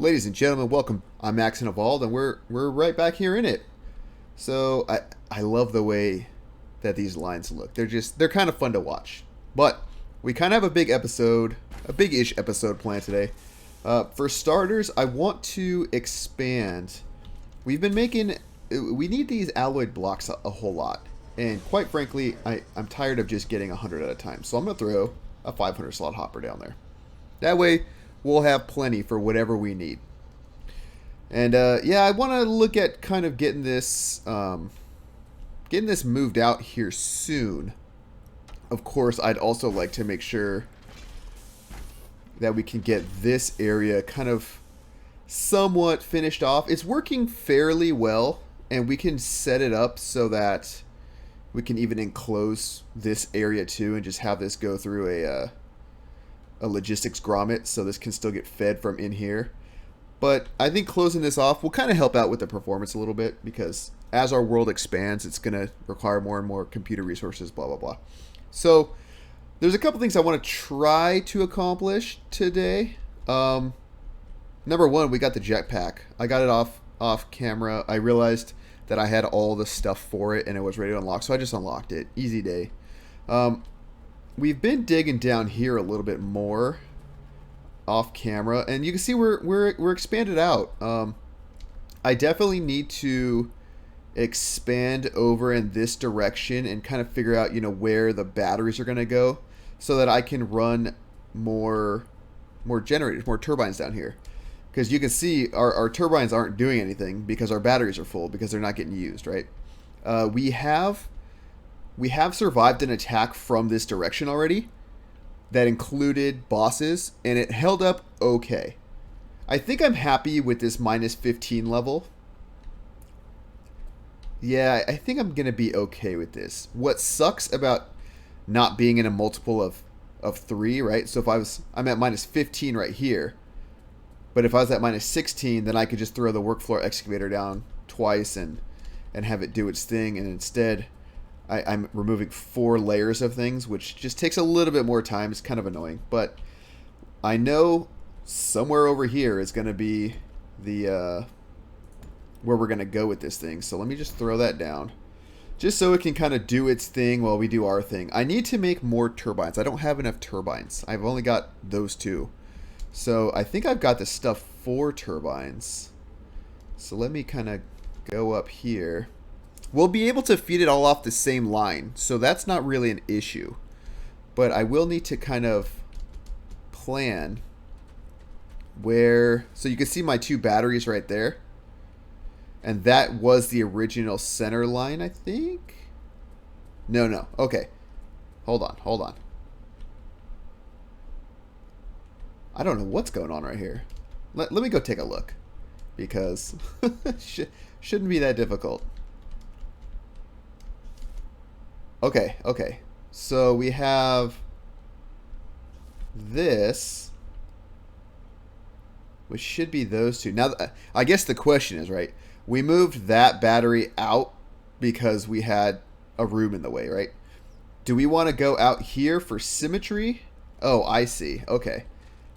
Ladies and gentlemen, welcome. I'm Maxon Evolved, and we're right back here in it. So I love the way that these lines look. They're kind of fun to watch. But we kind of have a big-ish episode planned today. For starters, I want to expand. We need these alloyed blocks a whole lot. And quite frankly, I'm tired of just getting 100 at a time. So I'm going to throw a 500 slot hopper down there. That way, we'll have plenty for whatever we need. And yeah, I want to look at kind of getting this moved out here soon. Of course, I'd also like to make sure that we can get this area kind of somewhat finished off. It's working fairly well, and we can set it up so that we can even enclose this area too and just have this go through a logistics grommet, so this can still get fed from in here. But I think closing this off will kind of help out with the performance a little bit, because as our world expands, it's going to require more and more computer resources, blah, blah, blah. So there's a couple things I want to try to accomplish today. Number one, we got the jetpack. I got it off camera. I realized that I had all the stuff for it and it was ready to unlock, so I just unlocked it. Easy day. We've been digging down here a little bit more off camera, and you can see we're expanded out. I definitely need to expand over in this direction and kind of figure out, where the batteries are going to go, so that I can run more generators, more turbines down here. Because you can see our turbines aren't doing anything because our batteries are full, because they're not getting used, right? We have survived an attack from this direction already that included bosses, and it held up okay. I think I'm happy with this minus 15 level. Yeah, I think I'm going to be okay with this. What sucks about not being in a multiple of 3, right? So if I'm at minus 15 right here, but if I was at minus 16, then I could just throw the workflow excavator down twice and have it do its thing, and instead I'm removing 4 layers of things, which just takes a little bit more time. It's kind of annoying, but I know somewhere over here is going to be the where we're going to go with this thing. So let me just throw that down, just so it can kind of do its thing while we do our thing. I need to make more turbines. I don't have enough turbines. I've only got those 2. So I think I've got the stuff for turbines. So let me kind of go up here. We'll be able to feed it all off the same line, so that's not really an issue. But I will need to kind of plan where... So you can see my 2 batteries right there. And that was the original center line, I think? No. Okay. Hold on. I don't know what's going on right here. Let me go take a look, because shouldn't be that difficult. Okay. So we have this, which should be those 2. Now, I guess the question is, right, we moved that battery out because we had a room in the way, right? Do we want to go out here for symmetry? Oh, I see. Okay.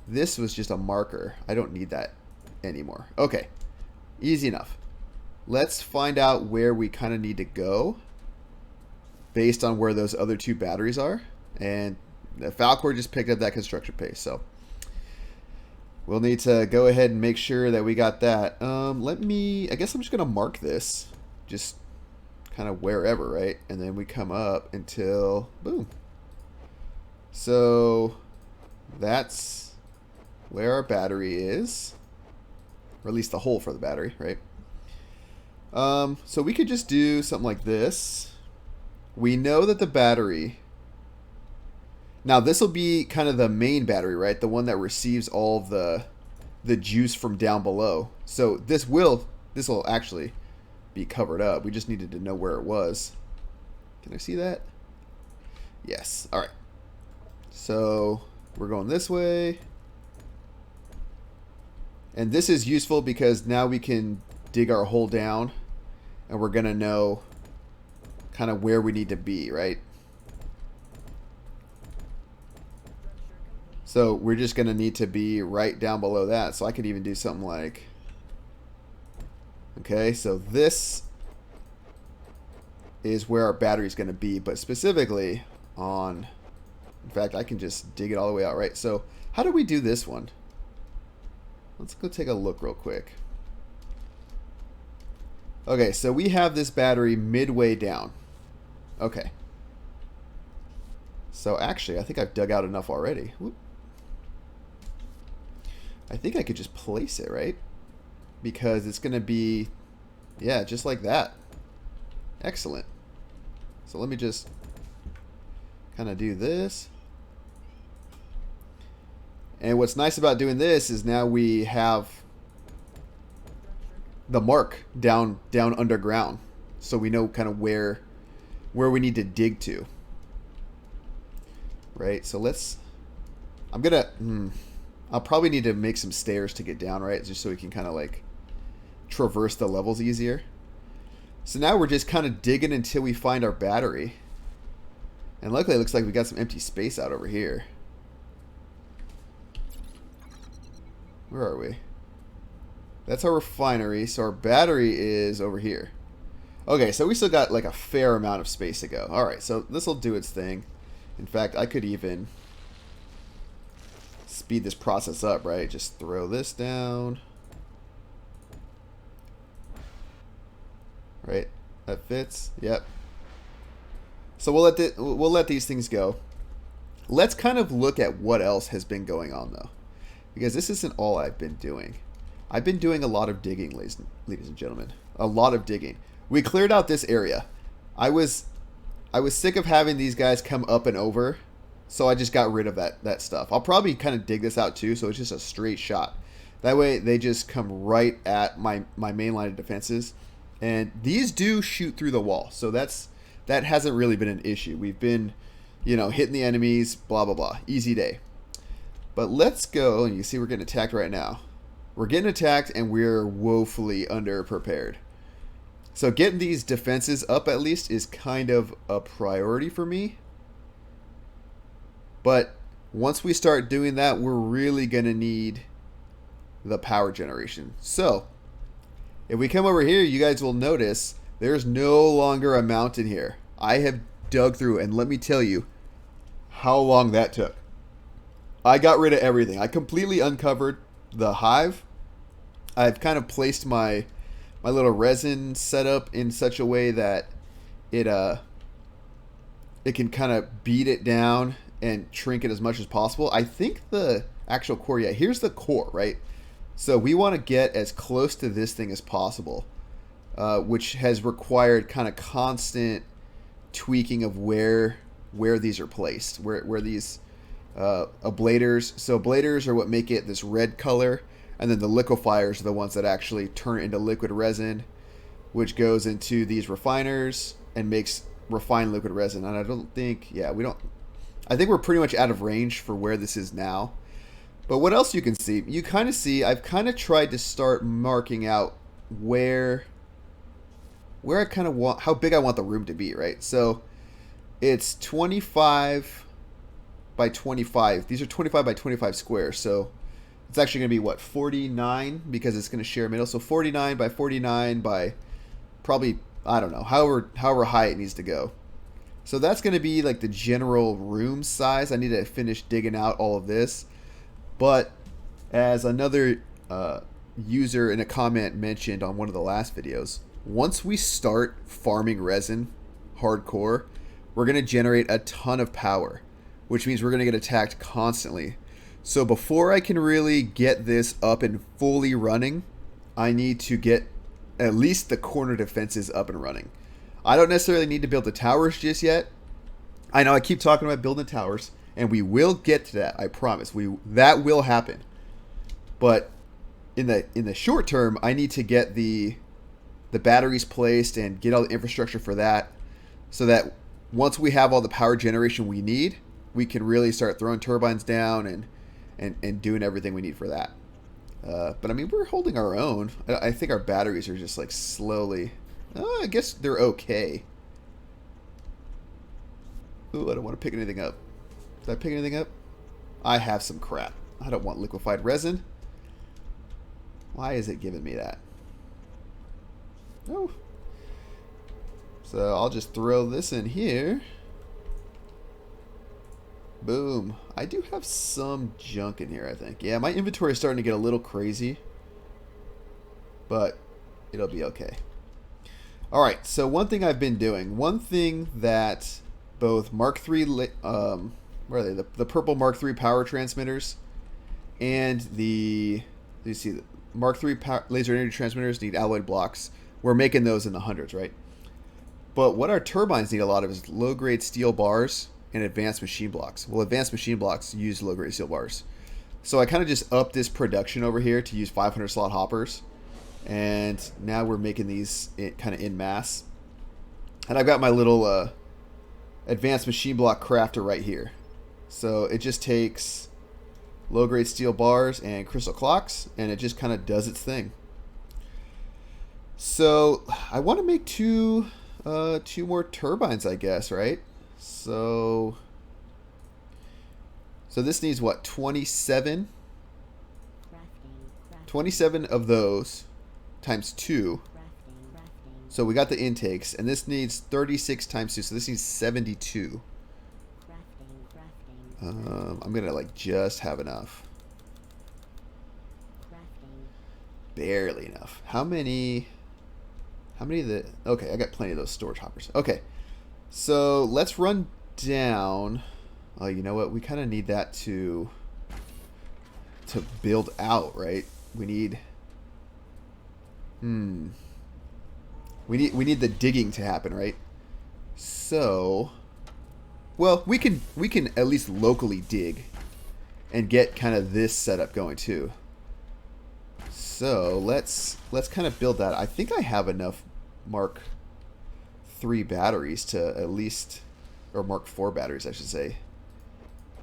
This was just a marker. I don't need that anymore. Okay. Easy enough. Let's find out where we kind of need to go based on where those other 2 batteries are. And the Falcor just picked up that construction pace, so we'll need to go ahead and make sure that we got that. I guess I'm just gonna mark this just kind of wherever, right? And then we come up until boom. So that's where our battery is, or at least the hole for the battery, right? So we could just do something like this. We know that the battery... Now, this will be kind of the main battery, right? The one that receives all of the juice from down below. So this will actually be covered up. We just needed to know where it was. Can I see that? Yes. All right. So we're going this way. And this is useful because now we can dig our hole down, and we're going to know kind of where we need to be, right? So we're just going to need to be right down below that. So I could even do something like, okay, so this is where our battery is going to be, but specifically on, in fact, I can just dig it all the way out, right? So how do we do this one? Let's go take a look real quick. Okay, so we have this battery midway down. Okay. So actually, I think I've dug out enough already. Whoop. I think I could just place it, right? Because it's going to be, yeah, just like that. Excellent. So let me just kind of do this. And what's nice about doing this is now we have the mark down underground. So we know kind of where we need to dig to. Right? So let's, I'll probably need to make some stairs to get down, right? Just so we can kind of like traverse the levels easier. So now we're just kind of digging until we find our battery. And luckily it looks like we got some empty space out over here. Where are we? That's our refinery. So our battery is over here. Okay, so we still got like a fair amount of space to go. Alright, so this will do its thing. In fact, I could even speed this process up, right? Just throw this down. Right? That fits. Yep. So we'll let these things go. Let's kind of look at what else has been going on though. Because this isn't all I've been doing. I've been doing a lot of digging, ladies and gentlemen. A lot of digging. We cleared out this area. I was sick of having these guys come up and over, so I just got rid of that stuff. I'll probably kind of dig this out too, so it's just a straight shot. That way they just come right at my main line of defenses. And these do shoot through the wall, so that hasn't really been an issue. We've been, hitting the enemies, blah, blah, blah. Easy day. But let's go, and you see we're getting attacked right now. We're getting attacked, and we're woefully underprepared. So getting these defenses up at least is kind of a priority for me. But once we start doing that, we're really going to need the power generation. So if we come over here, you guys will notice there's no longer a mountain here. I have dug through, and let me tell you how long that took. I got rid of everything. I completely uncovered the hive. I've kind of placed my little resin setup in such a way that it can kind of beat it down and shrink it as much as possible. I think the actual core, yeah, here's the core, right? So we want to get as close to this thing as possible, which has required kind of constant tweaking of where these are placed, where these ablaters. So ablaters are what make it this red color, and then the liquefiers are the ones that actually turn it into liquid resin, which goes into these refiners and makes refined liquid resin. And I don't think, I think we're pretty much out of range for where this is now. But what else you can see? You kind of see, I've kind of tried to start marking out where I kind of want, how big I want the room to be, right? So it's 25 by 25. These are 25 by 25 squares. So it's actually going to be what, 49, because it's going to share a middle. So 49 by 49 by probably, I don't know, however high it needs to go. So that's going to be like the general room size. I need to finish digging out all of this. But as another user in a comment mentioned on one of the last videos, once we start farming resin hardcore, we're going to generate a ton of power, which means we're going to get attacked constantly. So before I can really get this up and fully running, I need to get at least the corner defenses up and running. I don't necessarily need to build the towers just yet. I know I keep talking about building towers, and we will get to that. I promise. That will happen. But in the short term, I need to get the batteries placed and get all the infrastructure for that, so that once we have all the power generation we need, we can really start throwing turbines down and doing everything we need for that. But I mean, we're holding our own. I think our batteries are just like slowly. I guess they're okay. Ooh, I don't want to pick anything up. Did I pick anything up? I have some crap. I don't want liquefied resin. Why is it giving me that? Oh. So I'll just throw this in here. Boom. I do have some junk in here, I think. Yeah, my inventory is starting to get a little crazy. But it'll be okay. Alright, so one thing I've been doing. One thing that both Mark III... where are they? The purple Mark III power transmitters and the... You see, the Mark III laser energy transmitters need alloy blocks. We're making those in the hundreds, right? But what our turbines need a lot of is low-grade steel bars and advanced machine blocks. Well, advanced machine blocks use low-grade steel bars. So I kind of just upped this production over here to use 500 slot hoppers. And now we're making these kind of in mass. And I've got my little advanced machine block crafter right here. So it just takes low-grade steel bars and crystal clocks, and it just kind of does its thing. So I want to make two more turbines, I guess, right? So this needs what, 27? 27 of those times 2. So we got the intakes, and this needs 36 times 2, so this needs 72. I'm gonna like just have enough. Barely enough. How many of the... Okay, I got plenty of those storage hoppers. Okay, so let's run down. Oh, you know what? We kind of need that to build out, right? We need... We need the digging to happen, right? So... Well, we can at least locally dig and get kind of this setup going too. So let's kind of build that. I think I have enough Mark III batteries to at least, or Mark IV batteries, I should say,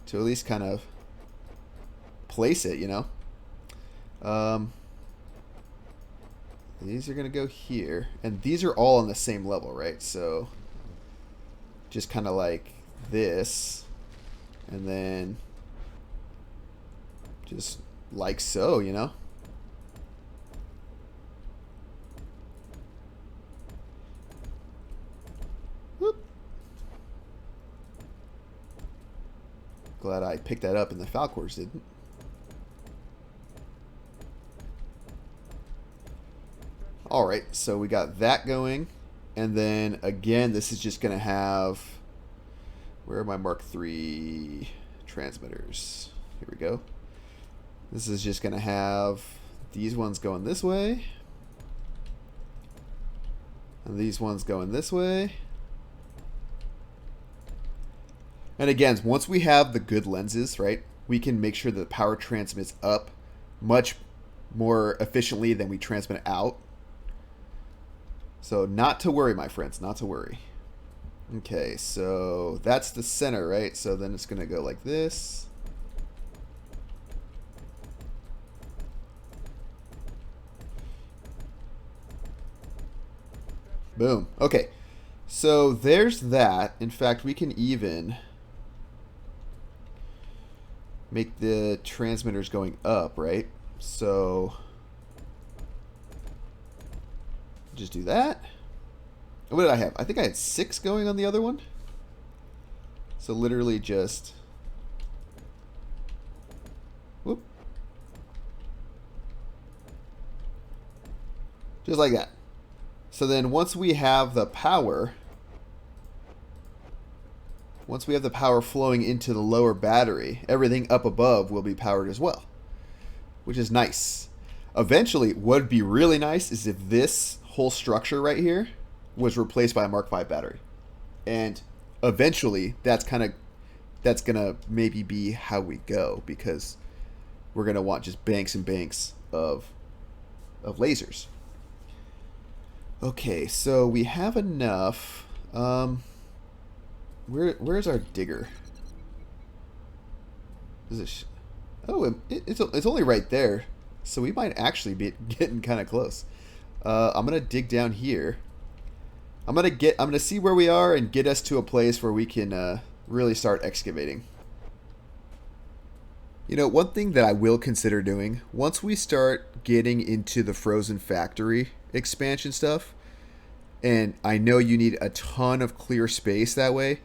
to at least kind of place it, you know. These are gonna go here, and these are all on the same level, right? So just kind of like this, and then just like so, you know. Whoop. Glad I picked that up and the Falcors didn't. Alright, so we got that going, and then again this is just gonna have... Where are my Mark III transmitters? Here we go. This is just going to have these ones going this way. And these ones going this way. And again, once we have the good lenses, right, we can make sure that the power transmits up much more efficiently than we transmit out. So not to worry, my friends, not to worry. Okay, so that's the center, right? So then it's going to go like this. Boom. Okay, so there's that. In fact, we can even make the transmitters going up, right? So just do that. What did I have? I think I had 6 going on the other one. So literally just... Whoop. Just like that. So then once we have the power... Once we have the power flowing into the lower battery, everything up above will be powered as well. Which is nice. Eventually, what would be really nice is if this whole structure right here was replaced by a Mark V battery, and eventually that's gonna maybe be how we go, because we're gonna want just banks and banks of lasers. Okay, so we have enough. Where's our digger? Is it? Oh, it's only right there, so we might actually be getting kind of close. I'm gonna dig down here. I'm gonna see where we are and get us to a place where we can really start excavating. You know, one thing that I will consider doing once we start getting into the Frozen Factory expansion stuff, and I know you need a ton of clear space that way,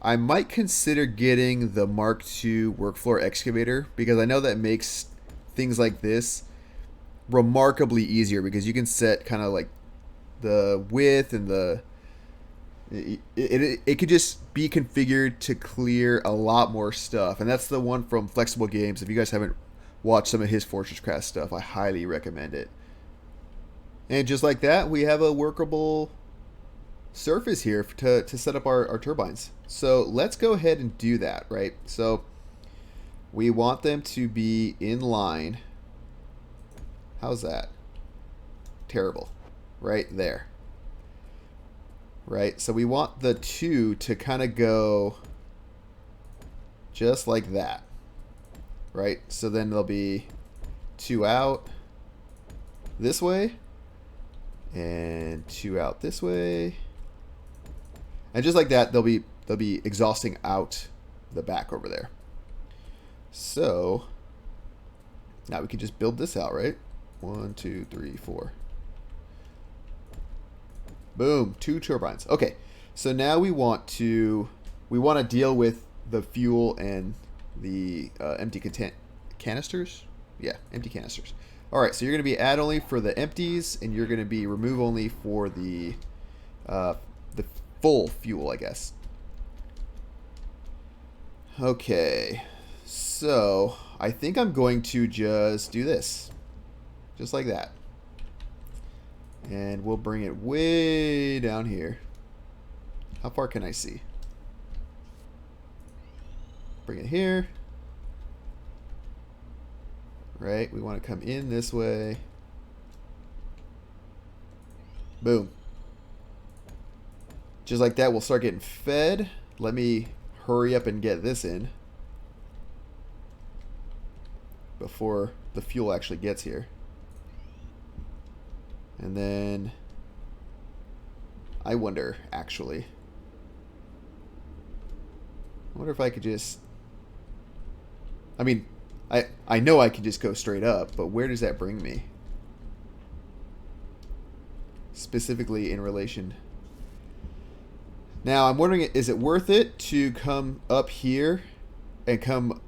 I might consider getting the Mark II workfloor excavator, because I know that makes things like this remarkably easier, because you can set kind of like the width and the it could just be configured to clear a lot more stuff. And that's the one from Flexible Games. If you guys haven't watched some of his FortressCraft stuff, I highly recommend it. And just like that, we have a workable surface here to set up our turbines. So let's go ahead and do that, right? So we want them to be in line. How's that? Terrible. Right there. Right? So we want the two to kind of go just like that. Right? So then there'll be two out this way and two out this way. And just like that, they'll be exhausting out the back over there. So now we can just build this out, right? 1, 2, 3, 4. Boom, 2 turbines. Okay, so now we want to deal with the fuel and the empty canisters. Yeah, empty canisters. All right, so you're going to be add only for the empties, and you're going to be remove only for the full fuel, I guess. Okay, so I think I'm going to just do this, just like that. And we'll bring it way down here. How far can I see? Bring it here. Right, we want to come in this way. Boom. Just like that, we'll start getting fed. Let me hurry up and get this in before the fuel actually gets here. And then I wonder, actually, I wonder if I could just, I mean, I know I could just go straight up, but where does that bring me? Specifically in relation. Now I'm wondering, is it worth it to come up here and come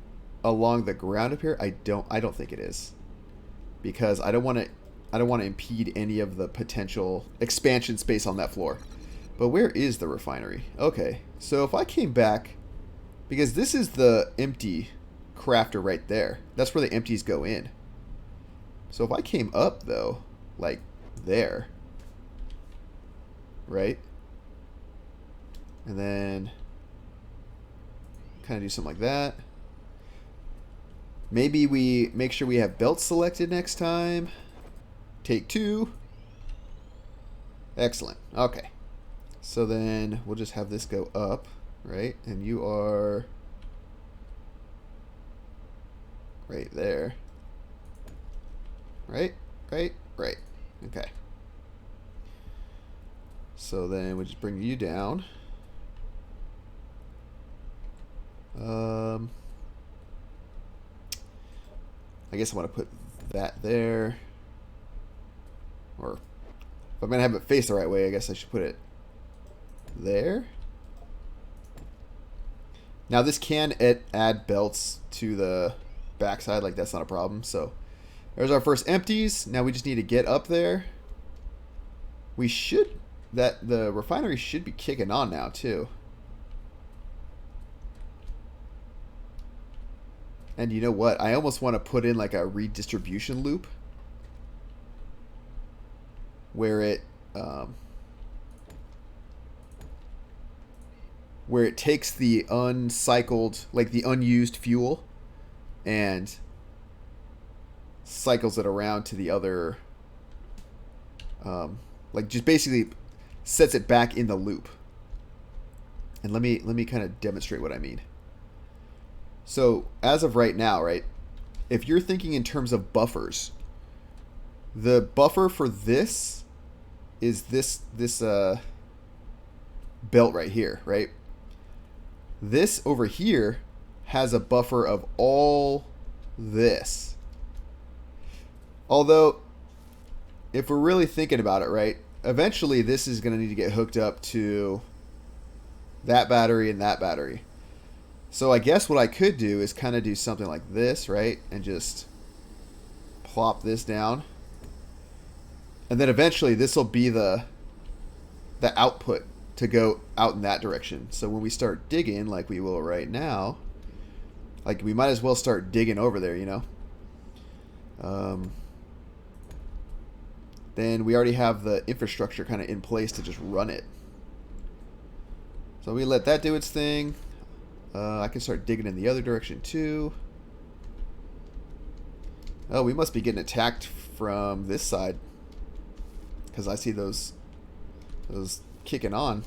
along the ground up here? I don't think it is, because I don't want to impede any of the potential expansion space on that floor. But where is the refinery? Okay, so if I came back, because this is the empty crafter right there. That's where the empties go in. So if I came up though, like there, right? And then kind of do something like that. Maybe we make sure we have belts selected next time. Take 2. Excellent. Okay. So then we'll just have this go up, right? And you are right there. Right? Right? Right. Okay. So then we'll just bring you down. I guess I want to put that there. Or if I'm going to have it face the right way, I guess I should put it there. Now this can add belts to the backside, like that's not a problem. So there's our first empties. Now we just need to get up there. We should, the refinery should be kicking on now too. And you know what? I almost want to put in like a redistribution loop where it takes the uncycled, like the unused fuel, and cycles it around to the other, like just basically sets it back in the loop. And let me kind of demonstrate what I mean. So as of right now, right, if you're thinking in terms of buffers, the buffer for this is this belt right here, right? This over here has a buffer of all this. Although, if we're really thinking about it, right, eventually this is going to need to get hooked up to that battery and that battery. So I guess what I could do is kind of do something like this, right, and just plop this down. And then eventually this will be the output to go out in that direction. So when we start digging, like we will right now, like we might as well start digging over there, you know. Then we already have the infrastructure kind of in place to just run it. So we let that do its thing. I can start digging in the other direction too. Oh, we must be getting attacked from this side, because I see those kicking on.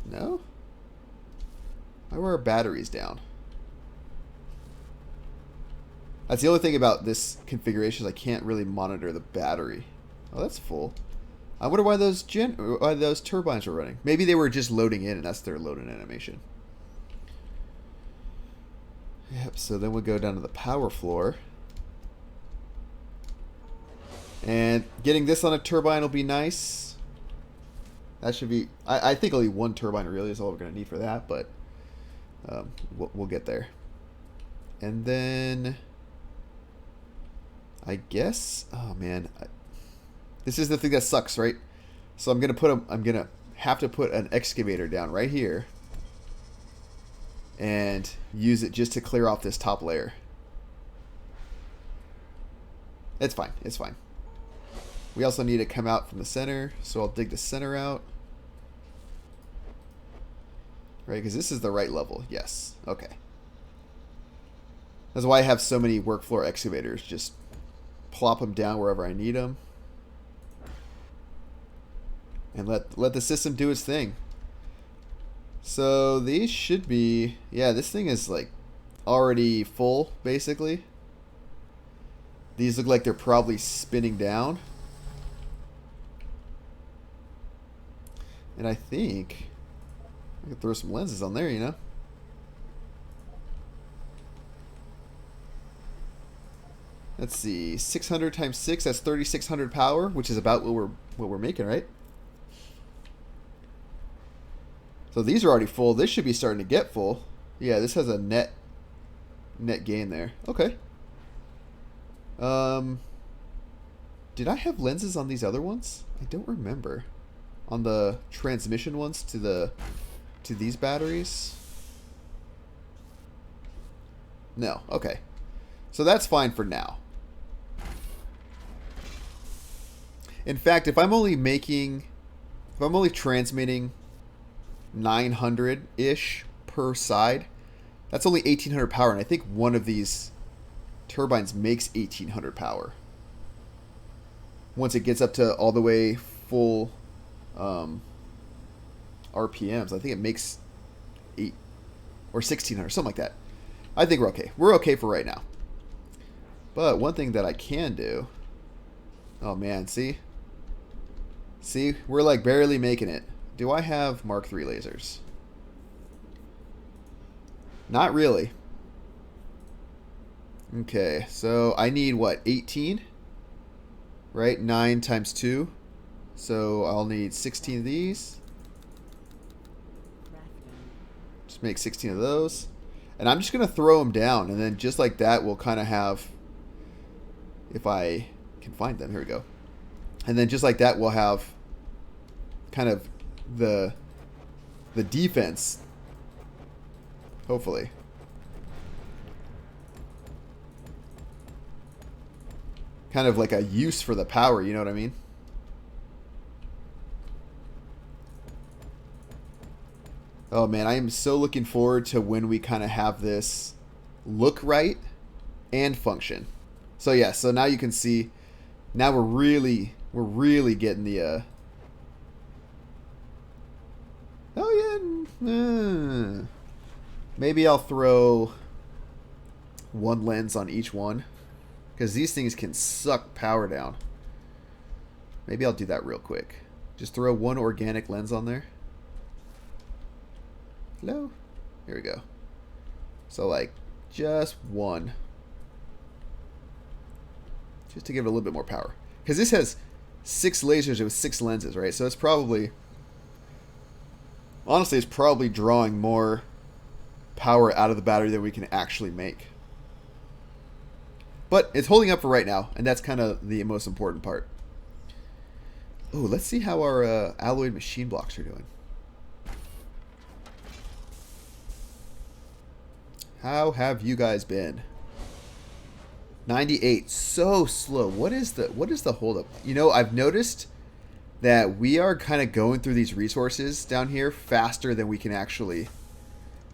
No? Why were our batteries down? That's the only thing about this configuration is I can't really monitor the battery. Oh, that's full. I wonder why those turbines were running. Maybe they were just loading in and that's their loading animation. Yep, so then we'll go down to the power floor. And getting this on a turbine will be nice. That should be... I think only one turbine really is all we're going to need for that, but we'll get there. And then... I guess... Oh, man. This is the thing that sucks, right? So I'm going to have to put an excavator down right here. And use it just to clear off this top layer. It's fine. It's fine. We also need to come out from the center, so I'll dig the center out. Right, because this is the right level. Yes. Okay. That's why I have so many work floor excavators. Just plop them down wherever I need them. And let the system do its thing. So these should be... Yeah, this thing is like already full, basically. These look like they're probably spinning down. And I think I could throw some lenses on there, you know. Let's see, 600 times 6, that's 3600 power, which is about what we're making, right? So these are already full. This should be starting to get full. Yeah, this has a net gain there. Okay. Did I have lenses on these other ones? I don't remember. On the transmission ones to these batteries? No. Okay. So that's fine for now. In fact, if I'm only transmitting 900-ish per side, that's only 1800 power, and I think one of these turbines makes 1800 power. Once it gets up to all the way full RPMs, I think it makes 8 or 1600, something like that. I think we're okay. We're okay for right now. But one thing that I can do... Oh man, see? See? We're like barely making it. Do I have Mark III lasers? Not really. Okay, so I need what? 18? Right? 9 times 2. So I'll need 16 of these. Just make 16 of those. And I'm just going to throw them down. And then just like that, we'll kind of have... If I can find them. Here we go. And then just like that, we'll have kind of the defense. Hopefully. Kind of like a use for the power, you know what I mean? Oh man, I am so looking forward to when we kind of have this look right and function. So yeah, so now you can see, now we're really getting the oh yeah, maybe I'll throw one lens on each one, because these things can suck power down. Maybe I'll do that real quick. Just throw one organic lens on there. Hello? Here we go. So like just one. Just to give it a little bit more power. Because this has 6 lasers with 6 lenses, right? So it's probably... Honestly, it's probably drawing more power out of the battery than we can actually make. But it's holding up for right now, and that's kind of the most important part. Oh, let's see how our alloyed machine blocks are doing. How have you guys been? 98, so slow. What is the holdup? You know, I've noticed that we are kind of going through these resources down here faster than we can actually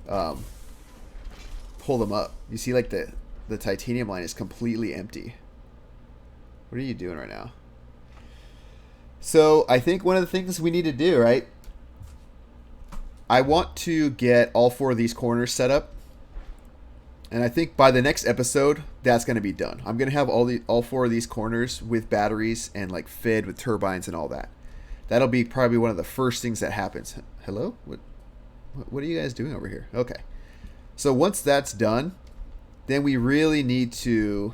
pull them up. You see, like the titanium line is completely empty. What are you doing right now? So I think one of the things we need to do, right? I want to get all 4 of these corners set up. And I think by the next episode, that's going to be done. I'm going to have all 4 of these corners with batteries and like fed with turbines and all that. That'll be probably one of the first things that happens. Hello? What are you guys doing over here? Okay. So once that's done, then we really need to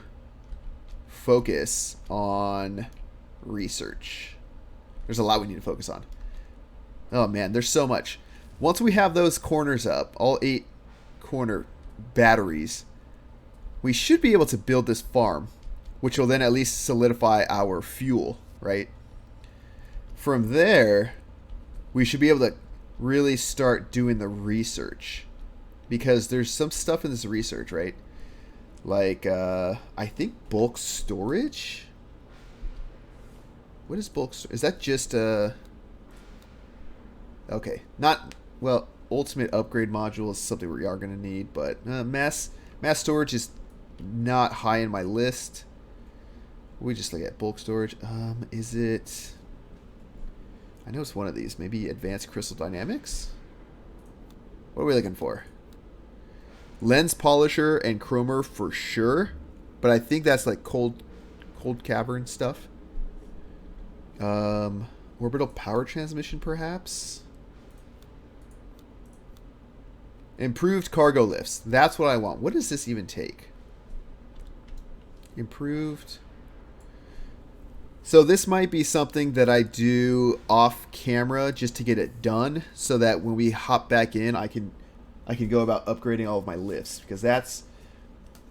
focus on research. There's a lot we need to focus on. Oh man, there's so much. Once we have those corners up, all 8 corner batteries, we should be able to build this farm, which will then at least solidify our fuel, right? From there, we should be able to really start doing the research, because there's some stuff in this research, right? Like, I think bulk storage? What is bulk storage? Is that just okay, not... Well, ultimate upgrade module is something we are going to need, but mass storage is not high in my list. We just look at bulk storage. Is it... I know it's one of these. Maybe advanced crystal dynamics? What are we looking for? Lens polisher and chromer for sure, but I think that's like cold cavern stuff. Orbital power transmission perhaps? Improved cargo lifts. That's what I want. What does this even take? Improved. So this might be something that I do off camera just to get it done, so that when we hop back in, I can go about upgrading all of my lifts, because that's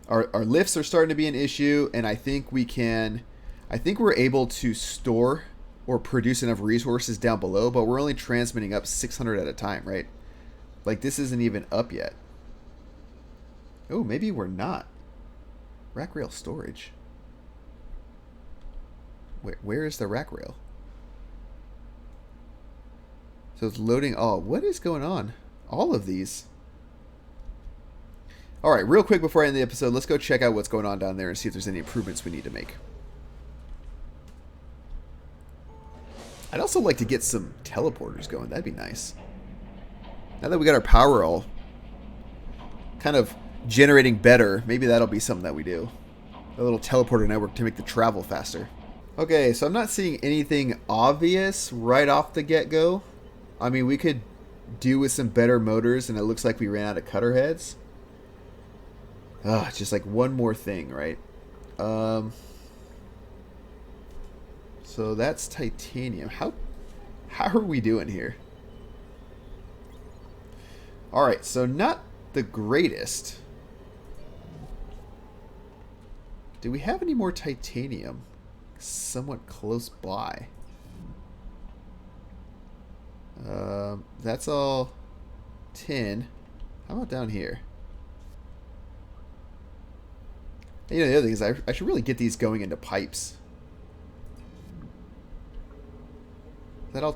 our lifts are starting to be an issue, and I think we're able to store or produce enough resources down below, but we're only transmitting up 600 at a time, right? Like, this isn't even up yet. Oh, maybe we're not. Rack rail storage. Where is the rack rail? So it's loading all. What is going on? All of these. All right, real quick before I end the episode, let's go check out what's going on down there and see if there's any improvements we need to make. I'd also like to get some teleporters going. That'd be nice. Now that we got our power all kind of generating better, maybe that'll be something that we do. A little teleporter network to make the travel faster. Okay, so I'm not seeing anything obvious right off the get-go. I mean, we could do with some better motors, and it looks like we ran out of cutter heads. Just like one more thing, right? So that's titanium. How are we doing here? Alright, so not the greatest. Do we have any more titanium somewhat close by? That's all tin. How about down here? You know, the other thing is I should really get these going into pipes. I'm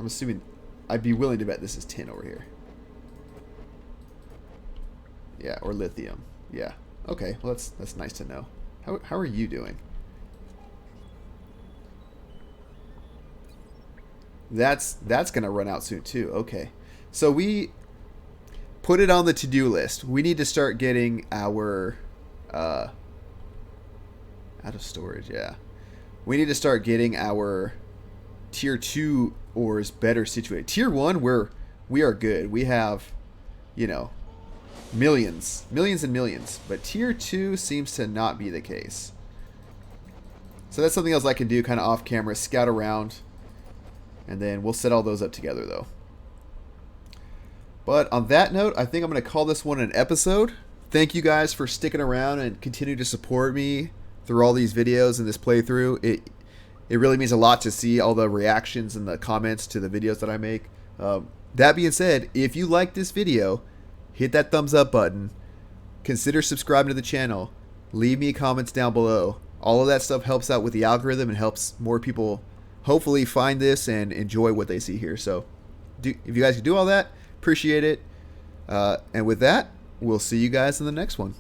assuming, I'd be willing to bet this is tin over here. Yeah, or lithium. Yeah. Okay, well that's nice to know. How are you doing? That's gonna run out soon too. Okay. So we put it on the to-do list. We need to start getting our out of storage, yeah. We need to start getting our tier 2 ores better situated. Tier 1, we are good. We have, you know, millions. Millions and millions. But tier 2 seems to not be the case. So that's something else I can do kind of off camera, scout around. And then we'll set all those up together though. But on that note, I think I'm going to call this one an episode. Thank you guys for sticking around and continue to support me through all these videos and this playthrough. It really means a lot to see all the reactions and the comments to the videos that I make. That being said, if you like this video, hit that thumbs up button. Consider subscribing to the channel. Leave me comments down below. All of that stuff helps out with the algorithm and helps more people hopefully find this and enjoy what they see here. So if you guys can do all that, appreciate it. And with that, we'll see you guys in the next one.